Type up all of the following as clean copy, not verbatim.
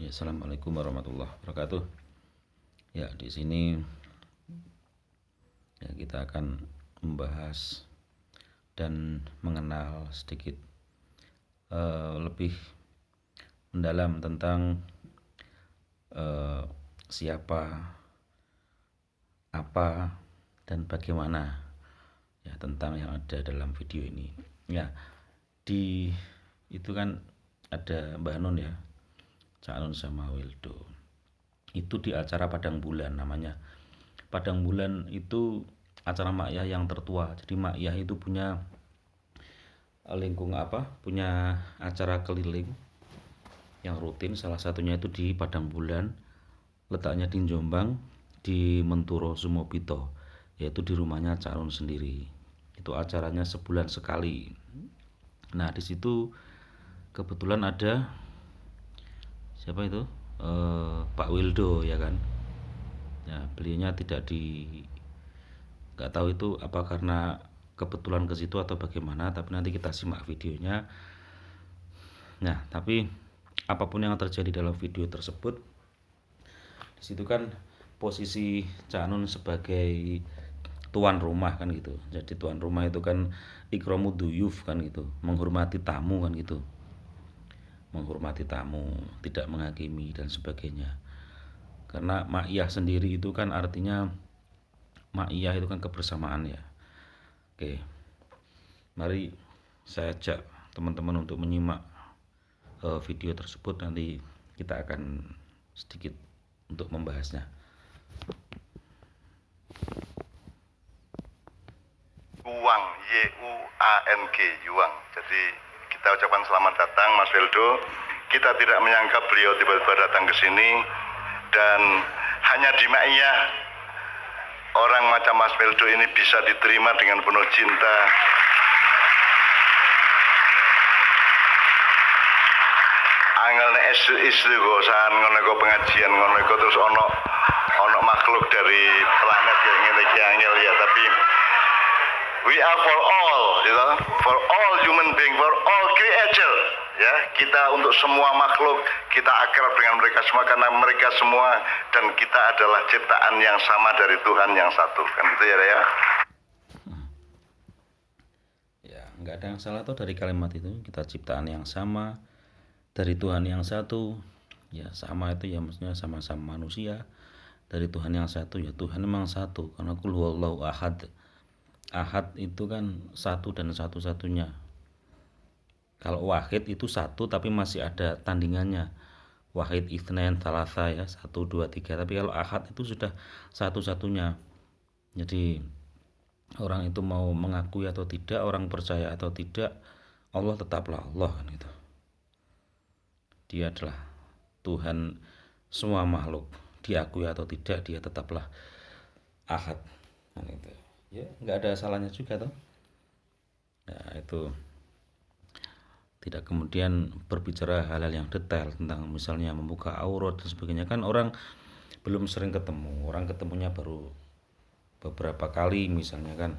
Ya, assalamualaikum warahmatullahi wabarakatuh. Ya, di sini ya kita akan membahas dan mengenal sedikit lebih mendalam tentang siapa, apa, dan bagaimana ya tentang yang ada dalam video ini. Ya, di itu kan ada Mbak Nun ya, Cak Nun sama Wildo. Itu di acara Padang Bulan namanya. Padang Bulan itu acara Makyah yang tertua. Jadi Makyah itu punya punya acara keliling yang rutin. Salah satunya itu di Padang Bulan. Letaknya di Jombang, di Menturo Sumobito, yaitu di rumahnya Cak Nun sendiri. Itu acaranya sebulan sekali. Nah, di situ kebetulan ada siapa itu? Pak Wildo ya kan. Ya, beliaunya nggak tahu itu apa karena kebetulan ke situ atau bagaimana, tapi nanti kita simak videonya. Nah, tapi apapun yang terjadi dalam video tersebut, di situ kan posisi Cak Nun sebagai tuan rumah kan gitu. Jadi tuan rumah itu kan ikromud duyuf kan gitu, menghormati tamu kan gitu. Menghormati tamu, tidak menghakimi dan sebagainya. Karena makyah sendiri itu kan artinya makyah itu kan kebersamaan ya. Oke, mari saya ajak teman-teman untuk menyimak video tersebut. Nanti kita akan sedikit untuk membahasnya. YUANG, Yuang. Jadi kita ucapkan selamat datang Mas Wildo. Kita tidak menyangka beliau tiba-tiba datang ke sini, dan hanya di Makyah orang macam Mas Wildo ini bisa diterima dengan penuh cinta. Angelne istri gosan ngono iku pengajian ngono iku terus ono makhluk dari planet yang ngene iki angel ya, tapi we are for all, for all human being, for all creature, ya. Kita untuk semua makhluk, kita akrab dengan mereka semua karena mereka semua dan kita adalah ciptaan yang sama dari Tuhan yang satu, kan gitu ya, ya. Ya, nggak ada yang salah tuh dari kalimat itu. Kita ciptaan yang sama dari Tuhan yang satu. Ya, sama itu ya maksudnya sama-sama manusia dari Tuhan yang satu. Ya, Tuhan memang satu karena qul huwallahu ahad. Ahad itu kan satu dan satu-satunya. Kalau wahid itu satu tapi masih ada tandingannya. Wahid, itsnain, tsalatsa ya, 1 2 3. Tapi kalau ahad itu sudah satu-satunya. Jadi orang itu mau mengakui atau tidak, orang percaya atau tidak, Allah tetaplah Allah kan gitu. Dia adalah Tuhan semua makhluk, diakui atau tidak dia tetaplah ahad kan gitu. Ya, nggak ada salahnya juga toh. Nah, itu tidak kemudian berbicara hal-hal yang detail tentang misalnya membuka aurat dan sebagainya. Kan orang belum sering ketemu, orang ketemunya baru beberapa kali misalnya kan.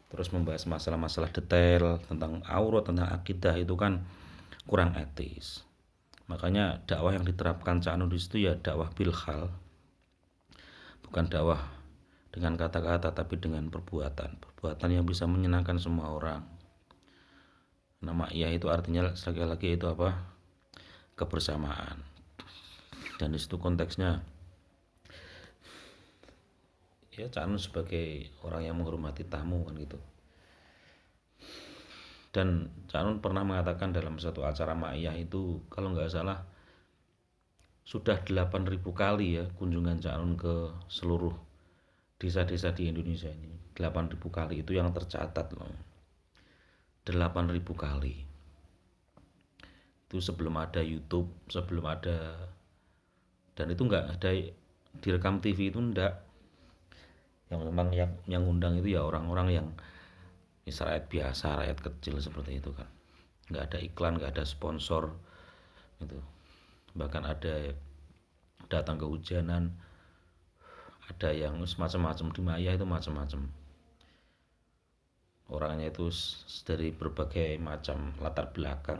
Terus membahas masalah-masalah detail tentang aurat, tentang akidah itu kan kurang etis. Makanya dakwah yang diterapkan Cak Nun di situ ya dakwah bilhal, bukan dakwah dengan kata-kata tapi dengan perbuatan yang bisa menyenangkan semua orang. Nama iya itu artinya sekali lagi itu apa? Kebersamaan. Dan di situ konteksnya ya Cak Nun sebagai orang yang menghormati tamu kan gitu. Dan Cak Nun pernah mengatakan dalam satu acara Makyah itu kalau nggak salah sudah 8.000 kali ya kunjungan Cak Nun ke seluruh desa-desa di Indonesia ini. 8.000 kali itu yang tercatat loh. 8.000 kali. Itu sebelum ada YouTube, sebelum ada, dan itu nggak ada direkam TV itu enggak. Yang memang yang undang itu ya orang-orang yang rakyat biasa, rakyat kecil seperti itu kan. Nggak ada iklan, nggak ada sponsor gitu. Bahkan ada datang kehujanan, ada yang macam-macam di Makyah itu macam-macam. Orangnya itu dari berbagai macam latar belakang.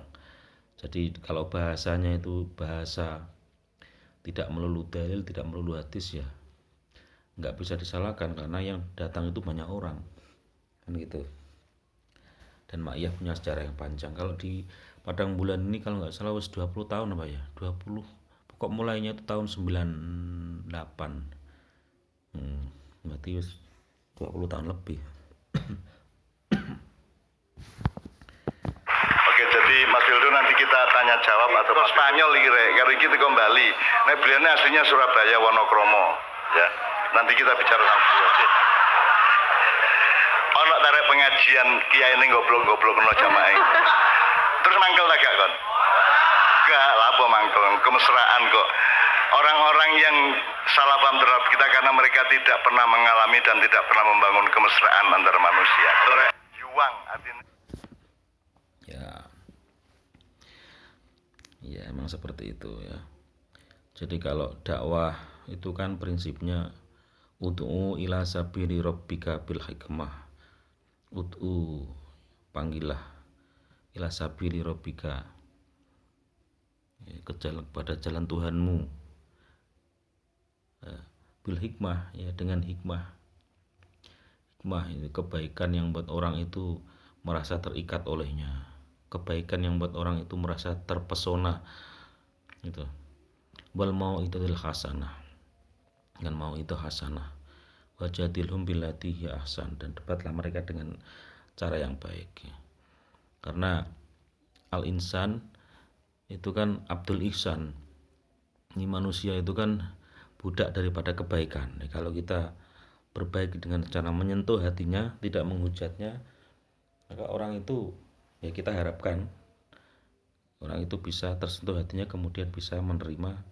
Jadi kalau bahasanya itu bahasa tidak melulu dalil, tidak melulu hadis ya nggak bisa disalahkan karena yang datang itu banyak orang kan gitu. Dan Maiyah punya sejarah yang panjang. Kalau di Padang Bulan ini kalau nggak salah wis 20 tahun apa ya, 20 pokok mulainya itu tahun 98. Berarti wis 20 tahun lebih. Oke, jadi Mas Wildo nanti kita tanya jawab atau Mas Spanyol iki rek, karo iki teko Bali. Nek beliau aslinya Surabaya Wonokromo, ya. Nanti kita bicara sama beliau. Ono tarik pengajian kiai ini goblok-goblok no jamaah. Terus mangkel tak gak kon? Gak lah apa mangkel, kemesraan kok. Orang-orang yang salah paham terhadap kita karena mereka tidak pernah mengalami dan tidak pernah membangun kemesraan antar manusia. Yuang artinya. Ya emang seperti itu ya. Jadi kalau dakwah itu kan prinsipnya ud'u ila sabili rabbika bil hikmah. Ud'u, panggillah ila sabili rabbika, ya, pada jalan Tuhanmu, ya, bil hikmah, ya dengan hikmah. Hikmah ini kebaikan yang buat orang itu merasa terikat olehnya, kebaikan yang buat orang itu merasa terpesona gitu. Wal mau itu hasanah, dan mau itu hasanah, wajadilhum billati hiya ahsan, dan debatlah mereka dengan cara yang baik ya. Karena al-insan itu kan Abdul Ihsan, ini manusia itu kan budak daripada kebaikan. Kalau kita berbaik dengan cara menyentuh hatinya, tidak menghujatnya, maka orang itu ya kita harapkan orang itu bisa tersentuh hatinya, kemudian bisa menerima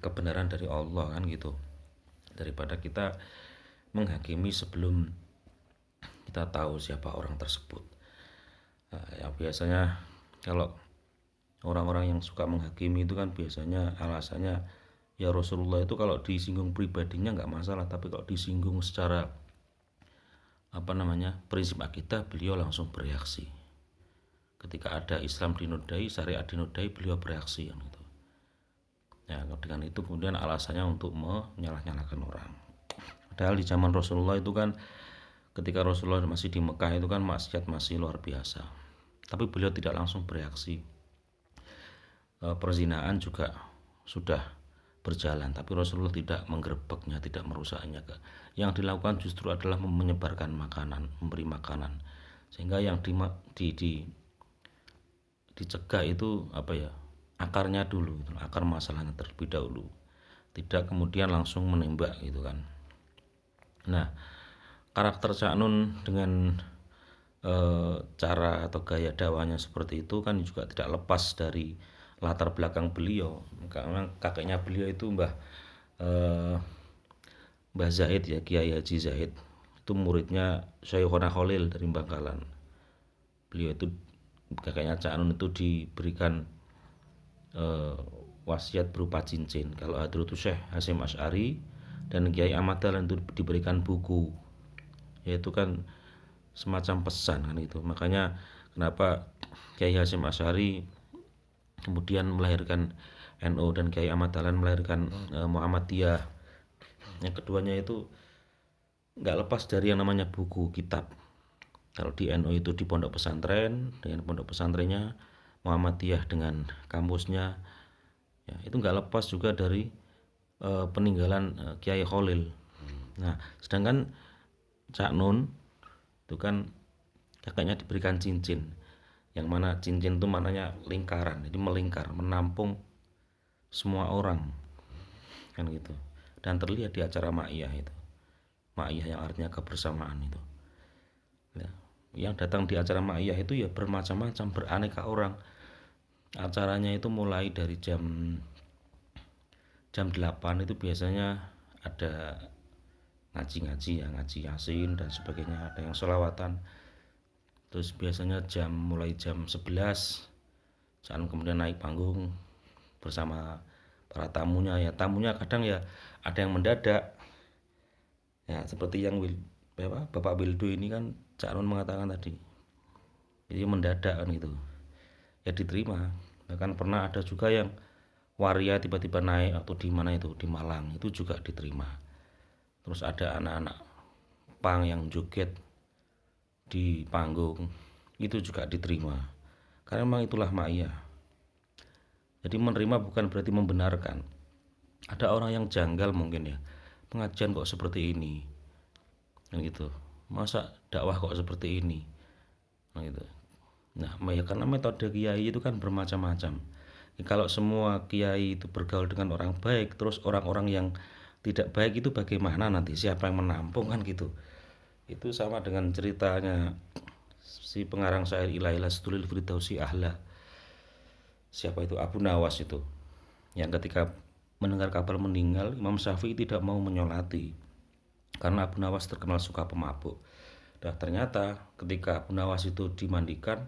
kebenaran dari Allah kan gitu, daripada kita menghakimi sebelum kita tahu siapa orang tersebut. Nah, ya biasanya kalau orang-orang yang suka menghakimi itu kan biasanya alasannya ya Rasulullah itu kalau disinggung pribadinya nggak masalah, tapi kalau disinggung secara prinsip akidah, beliau langsung bereaksi. Ketika ada Islam dinodai, syariat dinodai, beliau bereaksi gitu. Ya, dengan itu kemudian alasannya untuk menyalah-nyalahkan orang. Padahal di zaman Rasulullah itu kan ketika Rasulullah masih di Mekah itu kan maksiat masih luar biasa. Tapi beliau tidak langsung bereaksi. Perzinaan juga sudah berjalan, tapi Rasulullah tidak menggerebeknya, tidak merusaknya. Yang dilakukan justru adalah menyebarkan makanan, memberi makanan, sehingga yang dicegah itu akarnya dulu, akar masalahnya terlebih dahulu, tidak kemudian langsung menembak gitu kan. Nah, karakter Cak Nun dengan cara atau gaya dakwahnya seperti itu kan juga tidak lepas dari latar belakang beliau. Karena kakeknya beliau itu Mbah Zaid ya, Kiai Haji Zaid, itu muridnya Syaikhouna Khalil dari Bangkalan. Beliau itu kakeknya Cak Nun itu diberikan wasiat berupa cincin. Kalau Hadratus Syekh Hasyim Asy'ari dan Kiai Ahmad Dahlan itu diberikan buku, yaitu kan semacam pesan kan itu. Makanya kenapa Kiai Hasyim Asy'ari kemudian melahirkan NU dan Kiai Ahmad Dahlan melahirkan Muhammadiyah. Yang keduanya itu nggak lepas dari yang namanya buku kitab. Kalau di NU itu di pondok pesantren dengan pondok pesantrennya, Muhammadiyah dengan kampusnya, ya, itu nggak lepas juga dari peninggalan Kiai Khalil. Nah, sedangkan Cak Nun itu kan kakaknya diberikan cincin, yang mana cincin itu maknanya lingkaran, jadi melingkar, menampung semua orang kan gitu. Dan terlihat di acara Maiyah itu, Maiyah yang artinya kebersamaan itu ya. Yang datang di acara Maiyah itu ya bermacam-macam, beraneka orang. Acaranya itu mulai dari jam 8 itu biasanya ada ngaji ya, ngaji Yasin dan sebagainya, ada yang sholawatan. Terus biasanya mulai jam 11 saat kemudian naik panggung bersama para tamunya. Ya tamunya kadang ya ada yang mendadak ya, seperti yang Bapak Wildo ini kan Cak Nun mengatakan tadi, jadi mendadak kan gitu ya, diterima. Bahkan pernah ada juga yang waria tiba-tiba naik, atau di mana itu, di Malang, itu juga diterima. Terus ada anak-anak pang yang joget di panggung, itu juga diterima. Karena memang itulah ma'iyah. Jadi menerima bukan berarti membenarkan. Ada orang yang janggal mungkin ya, pengajian kok seperti ini, kan gitu. Masa dakwah kok seperti ini, kan gitu. Nah, ya karena metode kiai itu kan bermacam-macam. Ya, kalau semua kiai itu bergaul dengan orang baik, terus orang-orang yang tidak baik itu bagaimana nanti? Siapa yang menampung, kan gitu. Itu sama dengan ceritanya si pengarang syair Ilailah Stulil Firdausi Ahla. Siapa itu? Abu Nawas itu. Yang ketika mendengar kabar meninggal, Imam Syafi'i tidak mau menyolati. Karena Abu Nawas terkenal suka pemabuk. Nah, ternyata ketika Abu Nawas itu dimandikan,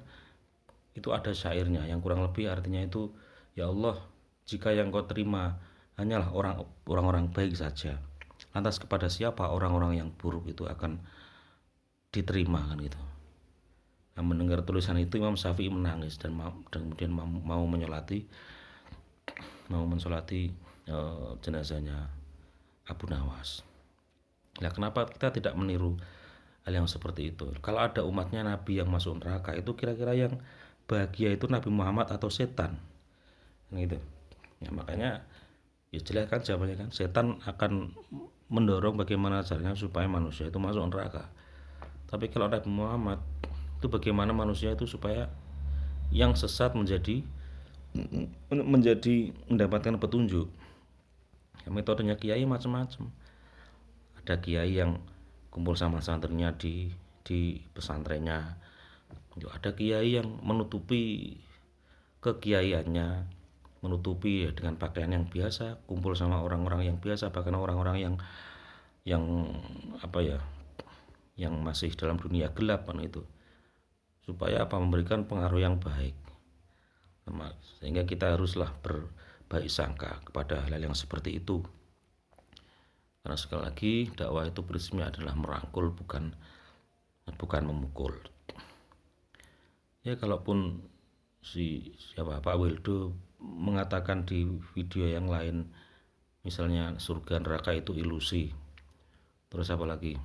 itu ada syairnya yang kurang lebih artinya itu, ya Allah, jika yang kau terima hanyalah orang-orang baik saja, lantas kepada siapa orang-orang yang buruk itu akan diterima, kan gitu. Nah, mendengar tulisan itu Imam Syafi'i menangis dan kemudian mau mensolati jenazahnya Abu Nawas. Nah, kenapa kita tidak meniru hal yang seperti itu? Kalau ada umatnya Nabi yang masuk neraka, itu kira-kira yang bahagia itu Nabi Muhammad atau setan? Gitu. Ya, makanya ya jelas kan jawabannya kan, setan akan mendorong bagaimana caranya supaya manusia itu masuk neraka. Tapi kalau Nabi Muhammad itu bagaimana manusia itu supaya yang sesat menjadi mendapatkan petunjuk. Ya, metodenya kiai macam-macam. Ada kiai yang kumpul sama santrinya di pesantrennya. Ada kiai yang menutupi kekiaiannya, menutupi ya dengan pakaian yang biasa, kumpul sama orang-orang yang biasa, bahkan orang-orang yang apa ya, yang masih dalam dunia gelap, kan itu. Supaya apa? Memberikan pengaruh yang baik. Sehingga kita haruslah berbaik sangka kepada hal yang seperti itu. Karena sekali lagi dakwah itu prinsipnya adalah merangkul, bukan memukul. Ya kalaupun Pak Wildo mengatakan di video yang lain, misalnya surga neraka itu ilusi, terus apa lagi?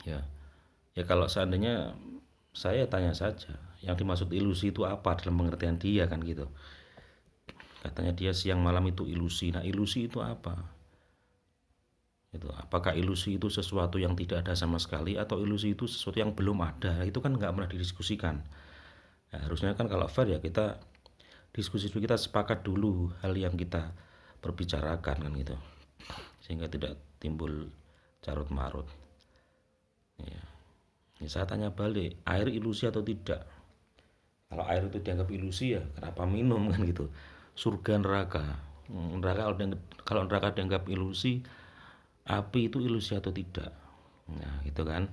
Ya kalau seandainya, saya tanya saja, yang dimaksud ilusi itu apa dalam pengertian dia, kan gitu. Katanya dia siang malam itu ilusi. Nah, ilusi itu apa? Itu apakah ilusi itu sesuatu yang tidak ada sama sekali, atau ilusi itu sesuatu yang belum ada? Itu kan nggak pernah didiskusikan. Nah, harusnya kan kalau fair ya kita diskusi dulu, kita sepakat dulu hal yang kita perbicarakan, kan gitu, sehingga tidak timbul carut marut. Ya, saya tanya balik, air ilusi atau tidak? Kalau air itu dianggap ilusi, ya kenapa minum, kan gitu. Surga neraka, kalau neraka dianggap ilusi, api itu ilusi atau tidak? Nah gitu kan.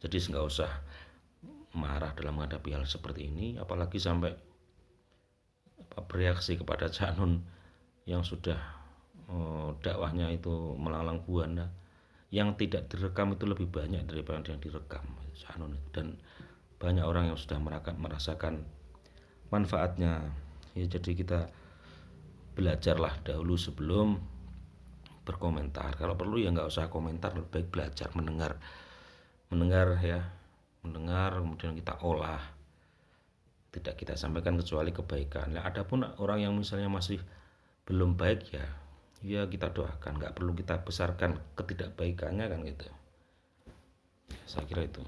Jadi nggak usah marah dalam menghadapi hal seperti ini, apalagi sampai bereaksi kepada Cak Nun yang sudah dakwahnya itu melalang buana. Yang tidak direkam itu lebih banyak daripada yang direkam, Cak Nun. Dan banyak orang yang sudah merasakan manfaatnya. Ya, jadi kita belajarlah dahulu sebelum berkomentar. Kalau perlu ya nggak usah komentar, lebih baik belajar, mendengar ya, kemudian kita olah, tidak kita sampaikan kecuali kebaikan. Nah, adapun orang yang misalnya masih belum baik, ya kita doakan, nggak perlu kita besarkan ketidakbaikannya, kan gitu. Saya kira itu.